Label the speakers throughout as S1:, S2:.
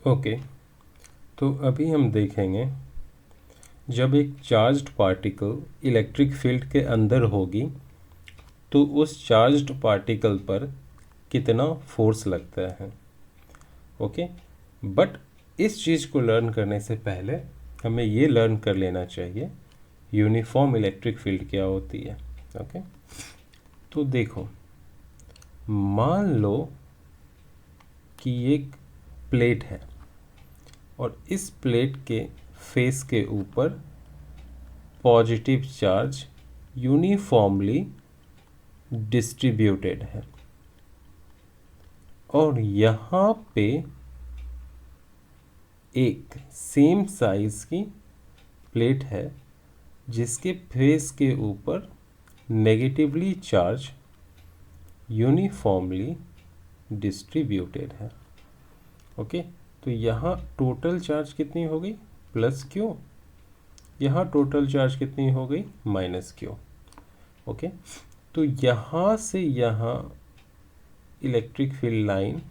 S1: Okay, तो अभी हम देखेंगे जब एक चार्ज्ड पार्टिकल इलेक्ट्रिक फील्ड के अंदर होगी तो उस चार्ज्ड पार्टिकल पर कितना फोर्स लगता है। ओके, बट इस चीज़ को लर्न करने से पहले हमें ये लर्न कर लेना चाहिए यूनिफॉर्म इलेक्ट्रिक फील्ड क्या होती है। ओके, तो देखो, मान लो कि एक प्लेट है और इस प्लेट के फेस के ऊपर पॉजिटिव चार्ज यूनिफॉर्मली डिस्ट्रीब्यूटेड है और यहाँ पे एक सेम साइज की प्लेट है जिसके फेस के ऊपर नेगेटिवली चार्ज यूनिफॉर्मली डिस्ट्रीब्यूटेड है। ओके, तो यहाँ टोटल चार्ज कितनी हो गई, प्लस क्यू। यहाँ टोटल चार्ज कितनी हो गई, माइनस क्यू। ओके, तो यहाँ से यहाँ इलेक्ट्रिक फील्ड लाइन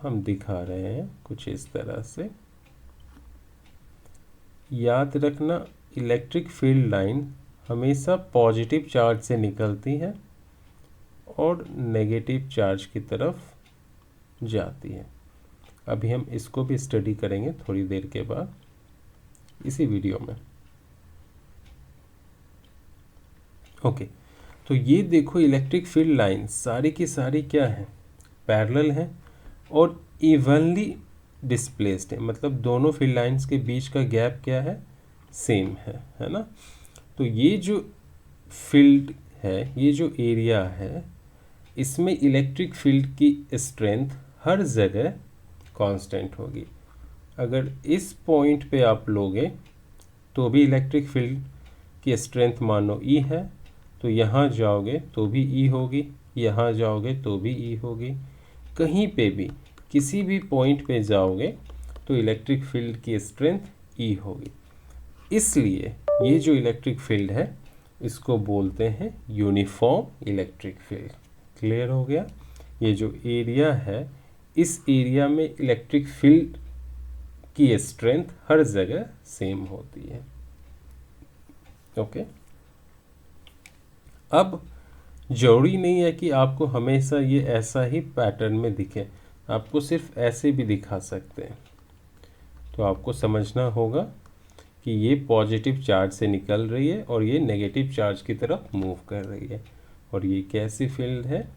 S1: हम दिखा रहे हैं कुछ इस तरह से। याद रखना, इलेक्ट्रिक फील्ड लाइन हमेशा पॉजिटिव चार्ज से निकलती है और नेगेटिव चार्ज की तरफ जाती है। अभी हम इसको भी स्टडी करेंगे थोड़ी देर के बाद इसी वीडियो में। ओके, तो ये देखो इलेक्ट्रिक फील्ड लाइन सारी की सारी क्या है, पैरेलल है और इवनली डिस्प्लेस्ड है, मतलब दोनों फील्ड लाइंस के बीच का गैप क्या है, सेम है ना। तो ये जो फील्ड है, ये जो एरिया है, इसमें इलेक्ट्रिक फील्ड की स्ट्रेंथ हर जगह कांस्टेंट होगी। अगर इस पॉइंट पे आप लोगे तो भी इलेक्ट्रिक फील्ड की स्ट्रेंथ मानो ई है, तो यहाँ जाओगे तो भी ई होगी, यहाँ जाओगे तो भी ई होगी। कहीं पे भी किसी भी पॉइंट पे जाओगे तो इलेक्ट्रिक फील्ड की स्ट्रेंथ ई होगी। इसलिए ये जो इलेक्ट्रिक फील्ड है इसको बोलते हैं यूनिफॉर्म इलेक्ट्रिक फील्ड। क्लियर हो गया। ये जो एरिया है, इस एरिया में इलेक्ट्रिक फील्ड की स्ट्रेंथ हर जगह सेम होती है। ओके, अब जरूरी नहीं है कि आपको हमेशा ये ऐसा ही पैटर्न में दिखे, आपको सिर्फ ऐसे भी दिखा सकते हैं। तो आपको समझना होगा कि ये पॉजिटिव चार्ज से निकल रही है और ये नेगेटिव चार्ज की तरफ मूव कर रही है, और ये कैसी फील्ड है,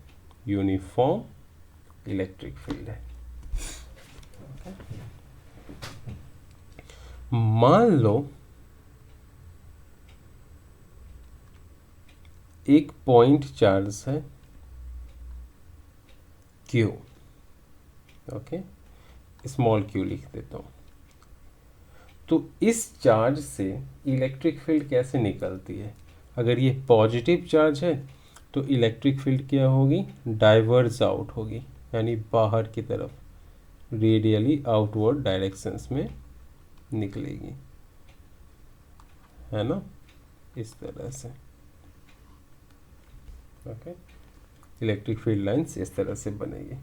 S1: यूनिफॉर्म इलेक्ट्रिक फील्ड है। मान लो एक पॉइंट चार्ज है Q। ओके, स्मॉल q लिख देता हूँ। तो इस चार्ज से इलेक्ट्रिक फील्ड कैसे निकलती है, अगर ये पॉजिटिव चार्ज है तो इलेक्ट्रिक फील्ड क्या होगी, डाइवर्ज आउट होगी, यानी बाहर की तरफ रेडियली आउटवर्ड डायरेक्शंस में निकलेगी, है ना, इस तरह से। ओके, इलेक्ट्रिक फील्ड लाइंस इस तरह से बनेगी।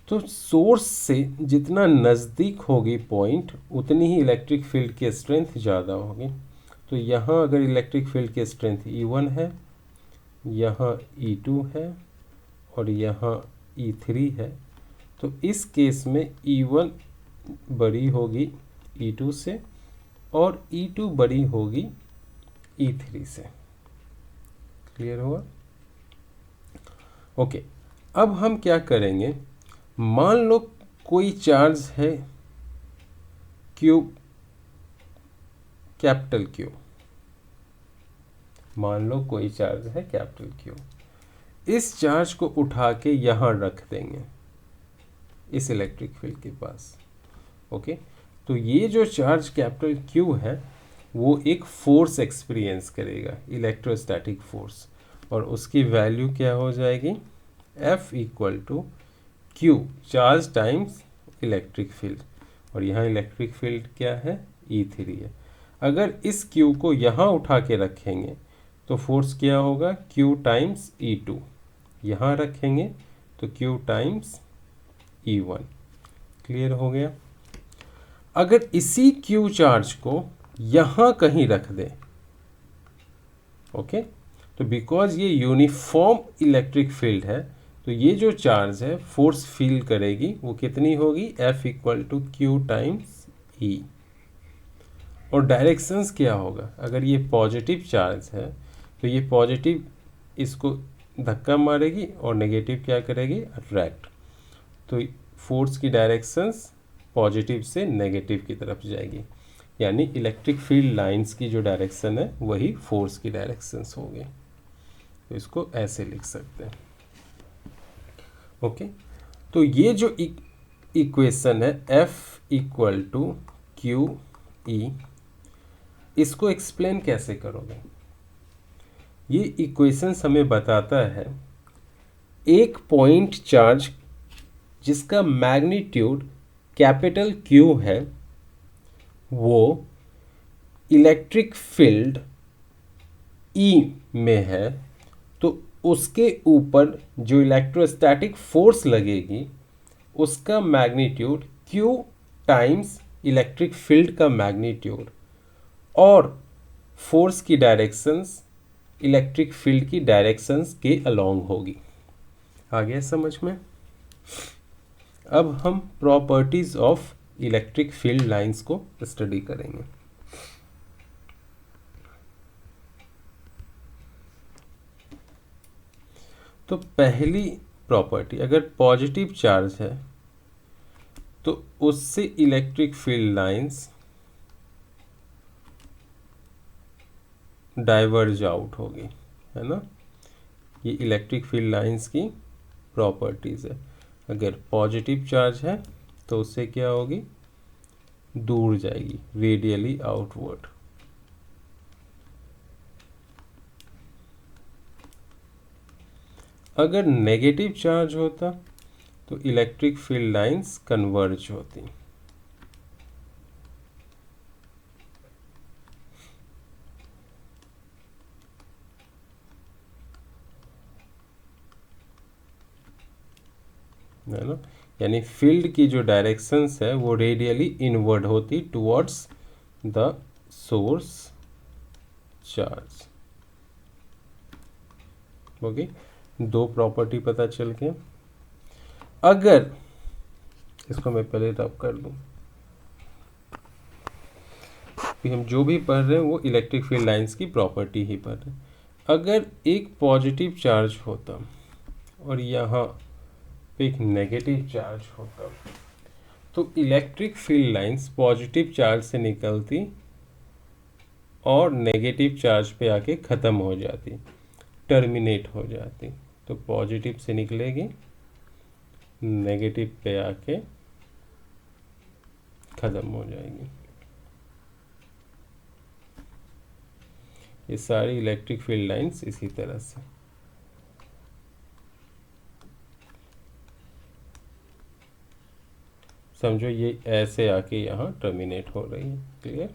S1: तो सोर्स से जितना नज़दीक होगी पॉइंट, उतनी ही इलेक्ट्रिक फील्ड की स्ट्रेंथ ज़्यादा होगी। तो यहाँ अगर इलेक्ट्रिक फील्ड की स्ट्रेंथ E1 है, यहाँ E2 है और यहाँ E3 है, तो इस केस में E1 बड़ी होगी E2 से और E2 बड़ी होगी E3 से। क्लियर हुआ। ओके, अब हम क्या करेंगे, मान लो कोई चार्ज है Q, कैपिटल Q। मान लो कोई चार्ज है कैपिटल Q, इस चार्ज को उठा के यहाँ रख देंगे इस इलेक्ट्रिक फील्ड के पास। ओके, तो ये जो चार्ज कैपिटल Q है वो एक फोर्स एक्सपीरियंस करेगा, इलेक्ट्रोस्टैटिक फोर्स, और उसकी वैल्यू क्या हो जाएगी, F equal to Q charge times electric field, और यहाँ इलेक्ट्रिक फील्ड क्या है, E3 है। अगर इस Q को यहाँ उठा के रखेंगे तो फोर्स क्या होगा, Q टाइम्स E2, यहाँ रखेंगे तो Q टाइम्स E1। क्लियर हो गया। अगर इसी Q चार्ज को यहाँ कहीं रख दें, ओके, तो बिकॉज ये यूनिफॉर्म इलेक्ट्रिक फील्ड है, तो ये जो चार्ज है फोर्स फील करेगी वो कितनी होगी, F equal to q times E. और डायरेक्शंस क्या होगा, अगर ये पॉजिटिव चार्ज है तो ये पॉजिटिव इसको धक्का मारेगी और नेगेटिव क्या करेगी, अट्रैक्ट। तो फोर्स की डायरेक्शंस पॉजिटिव से नेगेटिव की तरफ जाएगी, यानी इलेक्ट्रिक फील्ड लाइंस की जो डायरेक्शन है वही फोर्स की डायरेक्शंस होगी। तो इसको ऐसे लिख सकते हैं। ओके, तो ये जो इक्वेशन है F equal to Q E, इसको एक्सप्लेन कैसे करोगे। ये इक्वेशंस हमें बताता है एक पॉइंट चार्ज जिसका मैग्नीट्यूड कैपिटल Q है, वो इलेक्ट्रिक फील्ड E में है, तो उसके ऊपर जो इलेक्ट्रोस्टैटिक फोर्स लगेगी उसका magnitude Q times electric field का मैग्नीट्यूड, और फोर्स की डायरेक्शंस इलेक्ट्रिक फील्ड की डायरेक्शंस के अलोंग होगी। आ गया समझ में। अब हम properties of electric field lines को स्टडी करेंगे। तो पहली प्रॉपर्टी, अगर पॉजिटिव चार्ज है तो उससे electric field lines diverge out होगी, है ना। ये इलेक्ट्रिक फील्ड लाइंस की प्रॉपर्टीज़ है। अगर पॉजिटिव चार्ज है तो उससे क्या होगी, दूर जाएगी, रेडियली आउटवर्ड। अगर नेगेटिव चार्ज होता तो इलेक्ट्रिक फील्ड लाइंस कन्वर्ज होती। है ना, यानी फील्ड की जो डायरेक्शंस है वो रेडियली इनवर्ड होती towards the source charge. Okay, दो प्रॉपर्टी पता चल के। अगर इसको मैं पहले रब कर दूं कि हम जो भी पढ़ रहे हैं वो इलेक्ट्रिक फील्ड लाइंस की प्रॉपर्टी ही पढ़ रहे हैं। अगर एक पॉजिटिव चार्ज होता और यहाँ पे एक नेगेटिव चार्ज होता तो electric field lines positive charge से निकलती और नेगेटिव चार्ज पे आके ख़त्म हो जाती, टर्मिनेट हो जाती। तो पॉजिटिव से निकलेगी, नेगेटिव पे आके ख़त्म हो जाएगी। ये सारी इलेक्ट्रिक फील्ड लाइंस इसी तरह से। समझो ये ऐसे आके यहाँ टर्मिनेट हो रही है। क्लियर।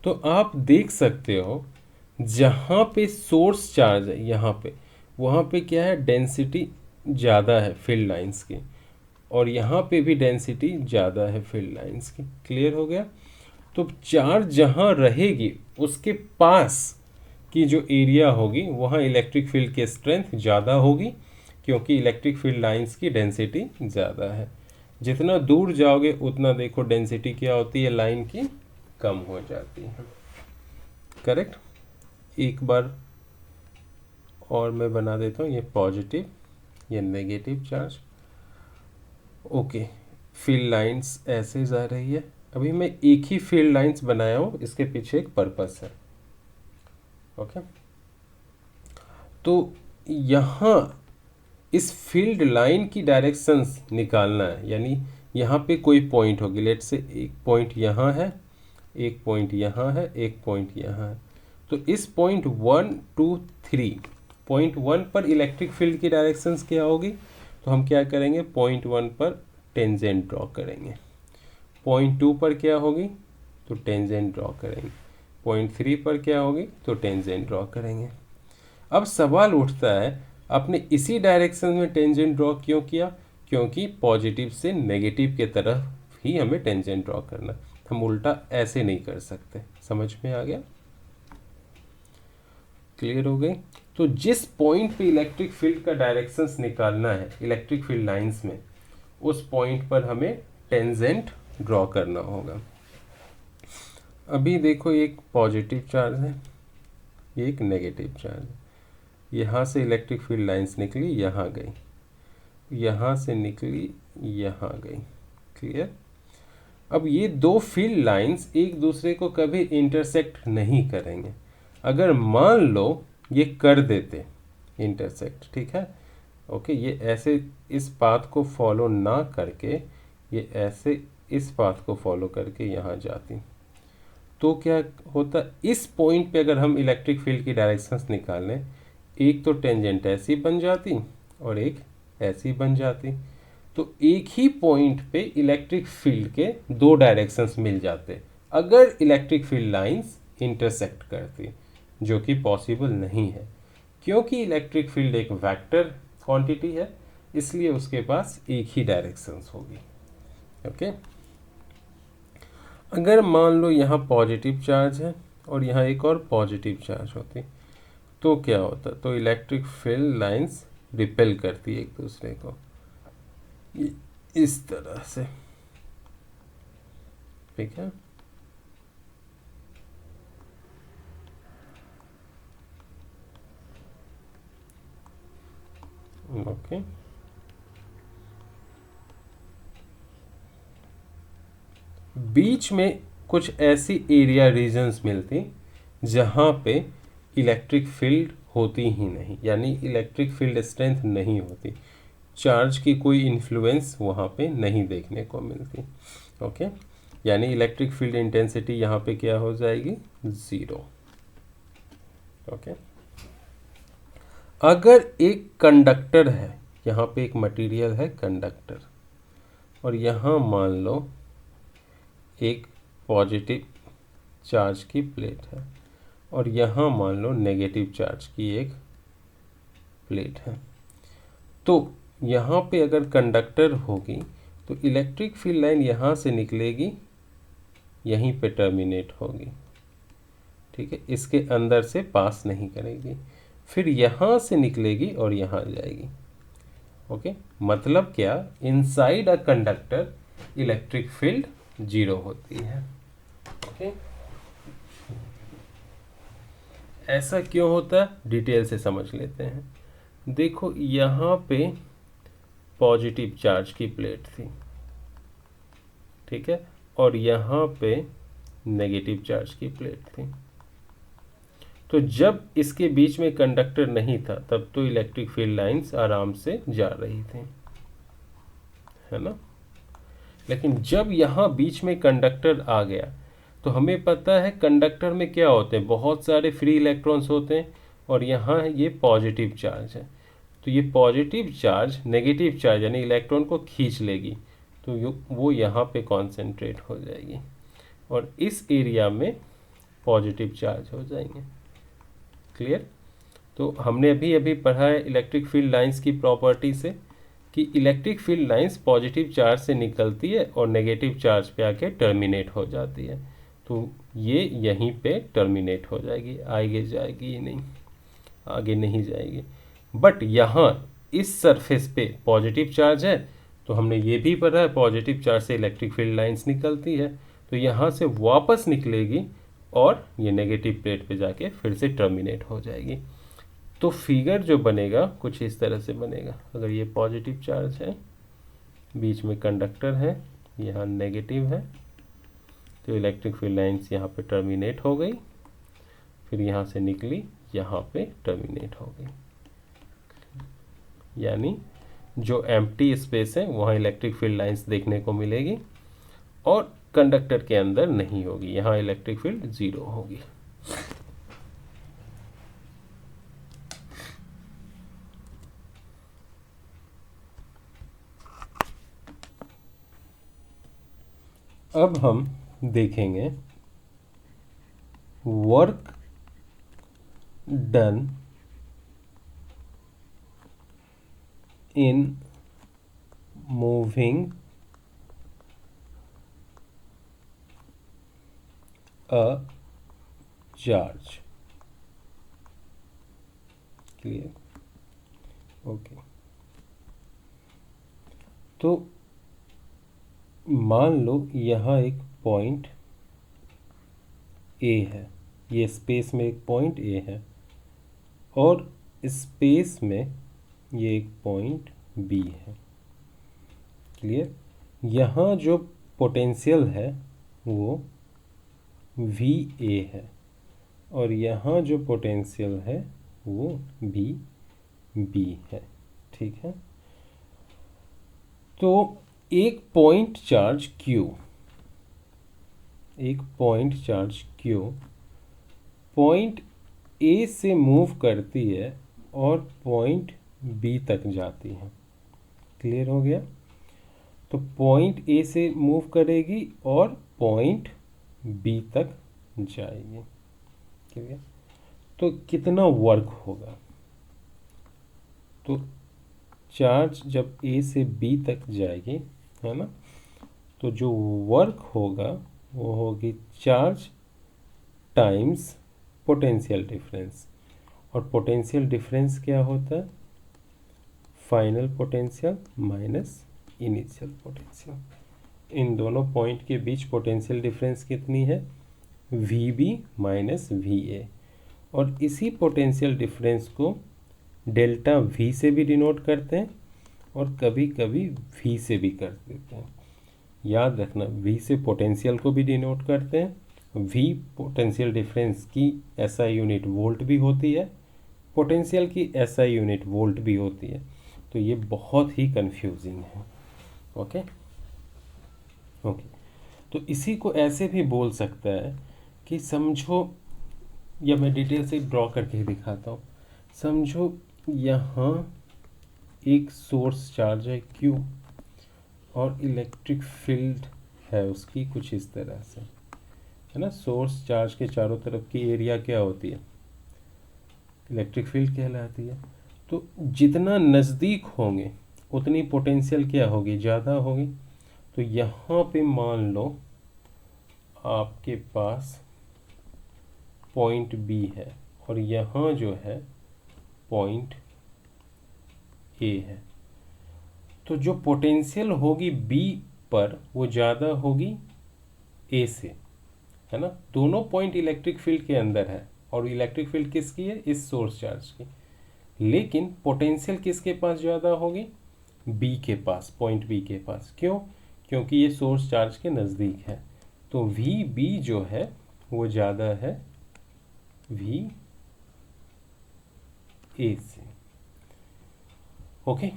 S1: तो आप देख सकते हो जहाँ पे सोर्स चार्ज है यहाँ पे, वहाँ पे क्या है, डेंसिटी ज़्यादा है फील्ड लाइंस की, और यहाँ पे भी डेंसिटी ज़्यादा है फील्ड लाइंस की। क्लियर हो गया। तो चार्ज जहाँ रहेगी उसके पास की जो एरिया होगी वहाँ इलेक्ट्रिक फील्ड की स्ट्रेंथ ज़्यादा होगी, क्योंकि इलेक्ट्रिक फील्ड लाइंस की डेंसिटी ज़्यादा है। जितना दूर जाओगे उतना देखो डेंसिटी क्या होती है लाइन की, कम हो जाती है। करेक्ट। एक बार और मैं बना देता हूँ, ये पॉजिटिव, ये negative charge. Okay, field lines ऐसे जा रही है। अभी मैं एक ही फील्ड लाइंस बनाया हूँ, इसके पीछे एक पर्पस है। ओके, तो यहाँ इस फील्ड लाइन की डायरेक्शंस निकालना है, यानी यहाँ पे कोई पॉइंट होगी, लेट से एक पॉइंट यहाँ है, एक पॉइंट यहाँ है, एक पॉइंट यहाँ है। तो इस पॉइंट 1 2 3, पॉइंट 1 पर इलेक्ट्रिक फील्ड की डायरेक्शंस क्या होगी, तो हम क्या करेंगे, पॉइंट 1 पर टेंजेंट ड्रॉ करेंगे। पॉइंट 2 पर क्या होगी, तो टेंजेंट ड्रॉ करेंगे। पॉइंट 3 पर क्या होगी, तो टेंजेंट ड्रॉ करेंगे। अब सवाल उठता है, आपने इसी डायरेक्शन में टेंजेंट ड्रॉ क्यों किया, क्योंकि पॉजिटिव से नेगेटिव के तरफ ही हमें टेंजेंट ड्रॉ करना, हम उल्टा ऐसे नहीं कर सकते। समझ में आ गया? क्लियर हो गई? तो जिस पॉइंट पे इलेक्ट्रिक फील्ड का डायरेक्शंस निकालना है इलेक्ट्रिक फील्ड लाइंस में, उस पॉइंट पर हमें टेंजेंट ड्रॉ करना होगा। अभी देखो एक पॉजिटिव चार्ज है, एक नेगेटिव चार्ज है। यहाँ से इलेक्ट्रिक फील्ड लाइंस निकली, यहाँ गई, यहाँ से निकली, यहाँ गई। क्लियर? अब ये दो फील्ड लाइंस एक दूसरे को कभी इंटरसेक्ट नहीं करेंगे। अगर मान लो ये कर देते इंटरसेक्ट, ठीक है, ओके, ये ऐसे इस पाथ को फॉलो ना करके ये ऐसे इस पाथ को फॉलो करके यहाँ जाती, तो क्या होता, इस पॉइंट पे अगर हम इलेक्ट्रिक फील्ड की डायरेक्शंस निकालें, एक तो टेंजेंट ऐसी बन जाती और एक ऐसी बन जाती, तो एक ही पॉइंट पे इलेक्ट्रिक फील्ड के दो डायरेक्शंस मिल जाते अगर इलेक्ट्रिक फील्ड लाइंस इंटरसेक्ट करती, जो कि पॉसिबल नहीं है, क्योंकि इलेक्ट्रिक फील्ड एक वेक्टर क्वांटिटी है, इसलिए उसके पास एक ही डायरेक्शंस होगी। ओके, अगर मान लो यहाँ पॉजिटिव चार्ज है और यहाँ एक और पॉजिटिव चार्ज होती, तो क्या होता, तो इलेक्ट्रिक फील्ड लाइंस रिपेल करती है एक दूसरे को इस तरह से, ठीक है। ओके, बीच में कुछ ऐसी एरिया रीजन्स मिलती जहाँ पे इलेक्ट्रिक फील्ड होती ही नहीं, यानी इलेक्ट्रिक फील्ड स्ट्रेंथ नहीं होती, चार्ज की कोई इन्फ्लुएंस वहाँ पे नहीं देखने को मिलती। ओके, यानी इलेक्ट्रिक फील्ड इंटेंसिटी यहाँ पे क्या हो जाएगी, 0। ओके, अगर एक कंडक्टर है, यहाँ पे एक मटेरियल है कंडक्टर, और यहाँ मान लो एक पॉजिटिव चार्ज की प्लेट है और यहाँ मान लो नेगेटिव चार्ज की एक प्लेट है, तो यहाँ पे अगर कंडक्टर होगी तो इलेक्ट्रिक फील्ड लाइन यहाँ से निकलेगी, यहीं पे टर्मिनेट होगी, ठीक है, इसके अंदर से पास नहीं करेगी, फिर यहाँ से निकलेगी और यहाँ जाएगी। ओके, मतलब क्या, inside a conductor electric field 0 होती है। ओके, ऐसा क्यों होता है डिटेल से समझ लेते हैं। देखो यहाँ पे पॉजिटिव चार्ज की प्लेट थी, ठीक है, और यहाँ पे नेगेटिव चार्ज की प्लेट थी, तो जब इसके बीच में कंडक्टर नहीं था तब तो इलेक्ट्रिक फील्ड लाइंस आराम से जा रही थी, है ना। लेकिन जब यहाँ बीच में कंडक्टर आ गया तो हमें पता है कंडक्टर में क्या होते हैं, बहुत सारे फ्री इलेक्ट्रॉन्स होते हैं, और यहाँ ये पॉजिटिव चार्ज है, तो ये पॉजिटिव चार्ज नेगेटिव चार्ज यानी इलेक्ट्रॉन को खींच लेगी, तो वो यहाँ पे कॉन्सेंट्रेट हो जाएगी और इस एरिया में पॉजिटिव चार्ज हो जाएंगे। क्लियर? तो हमने अभी अभी पढ़ा है इलेक्ट्रिक फील्ड लाइंस की प्रॉपर्टी से कि electric field lines positive charge से निकलती है और नेगेटिव चार्ज पे आके टर्मिनेट हो जाती है, तो ये यहीं पे टर्मिनेट हो जाएगी, आगे जाएगी ही नहीं, आगे नहीं जाएगी। बट यहाँ इस सरफेस पे पॉजिटिव चार्ज है, तो हमने ये भी पढ़ा है पॉजिटिव चार्ज से इलेक्ट्रिक फील्ड लाइंस निकलती है, तो यहाँ से वापस निकलेगी और ये नेगेटिव प्लेट पे जाके फिर से टर्मिनेट हो जाएगी। तो फिगर जो बनेगा कुछ इस तरह से बनेगा, अगर ये पॉजिटिव चार्ज है, बीच में कंडक्टर है, यहाँ नेगेटिव है, तो इलेक्ट्रिक फील्ड लाइंस यहाँ पे टर्मिनेट हो गई, फिर यहाँ से निकली, यहाँ पे टर्मिनेट हो गई, यानी जो एम्प्टी स्पेस है वहाँ इलेक्ट्रिक फील्ड लाइंस देखने को मिलेगी और कंडक्टर के अंदर नहीं होगी, यहाँ इलेक्ट्रिक फील्ड 0 होगी। अब हम देखेंगे work done in moving a charge. Clear? Okay. तो मान लो यहाँ एक पॉइंट ए है, ये स्पेस में एक पॉइंट ए है और स्पेस में ये एक पॉइंट बी है। क्लियर? यहाँ जो पोटेंशियल है वो वी ए है और यहाँ जो पोटेंशियल है वो वी बी है। ठीक है? तो एक point charge Q point A से मूव करती है और पॉइंट बी तक जाती है। क्लियर हो गया? तो पॉइंट ए से मूव करेगी और पॉइंट बी तक जाएगी। क्लियर? तो कितना वर्क होगा? तो चार्ज जब ए से बी तक जाएगी, है ना, तो जो वर्क होगा वो होगी चार्ज टाइम्स पोटेंशियल डिफरेंस। और पोटेंशियल डिफरेंस क्या होता है? Final potential minus initial potential. इन दोनों पॉइंट के बीच पोटेंशियल डिफरेंस कितनी है? V B minus V A. और इसी पोटेंशियल डिफरेंस को डेल्टा वी से भी डिनोट करते हैं और कभी कभी वी से भी कर देते हैं। याद रखना, वी से पोटेंशियल को भी डिनोट करते हैं। वी पोटेंशियल डिफरेंस की एसआई यूनिट वोल्ट भी होती है, पोटेंशियल की एसआई यूनिट वोल्ट भी होती है। तो ये बहुत ही कंफ्यूजिंग है। Okay okay. तो इसी को ऐसे भी बोल सकता है कि समझो, या मैं डिटेल से ड्रॉ करके ही दिखाता हूँ। समझो यहाँ एक सोर्स चार्ज है Q और इलेक्ट्रिक फील्ड है उसकी कुछ इस तरह से, है ना। सोर्स चार्ज के चारों तरफ की एरिया क्या होती है? इलेक्ट्रिक फील्ड कहलाती है। तो जितना नज़दीक होंगे उतनी पोटेंशियल क्या होगी? ज़्यादा होगी। तो यहाँ पे मान लो आपके पास पॉइंट बी है और यहाँ जो है पॉइंट ए है। तो जो पोटेंशियल होगी बी पर वो ज़्यादा होगी ए से, है ना। दोनों पॉइंट इलेक्ट्रिक फील्ड के अंदर है और इलेक्ट्रिक फील्ड किसकी है? इस सोर्स चार्ज की। लेकिन पोटेंशियल किसके पास ज़्यादा होगी? बी के पास, पॉइंट बी के पास। क्यों? क्योंकि ये सोर्स चार्ज के नज़दीक है। तो वी बी जो है वो ज़्यादा है वी ए से। ओके।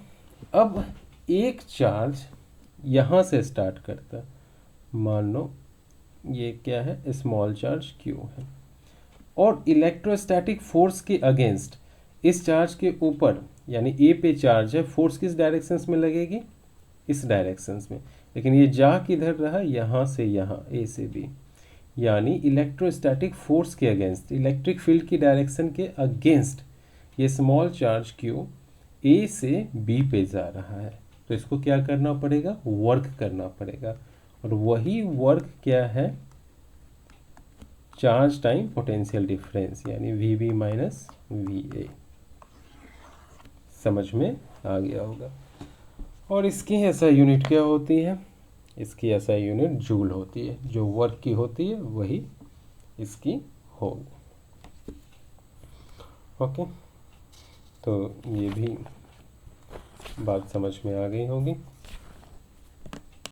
S1: अब एक चार्ज यहाँ से स्टार्ट करता है। मान लो ये क्या है? स्मॉल चार्ज क्यू है और इलेक्ट्रोस्टैटिक फोर्स के अगेंस्ट इस चार्ज के ऊपर, यानी ए पे चार्ज है, फोर्स किस डायरेक्शंस में लगेगी? इस डायरेक्शंस में। लेकिन ये जा किधर रहा? यहाँ से यहाँ, ए से बी। यानी इलेक्ट्रोस्टैटिक फोर्स के अगेंस्ट, इलेक्ट्रिक फील्ड की डायरेक्शन के अगेंस्ट ये स्मॉल चार्ज क्यू ए से बी पे जा रहा है। तो इसको क्या करना पड़ेगा? वर्क करना पड़ेगा। और वही वर्क क्या है? चार्ज टाइम पोटेंशियल डिफरेंस, यानी V B minus V A. समझ में आ गया होगा। और इसकी एसआई यूनिट क्या होती है? इसकी एसआई यूनिट जूल होती है। जो वर्क की होती है वही इसकी होगी। ओके। तो ये भी बात समझ में आ गई होगी।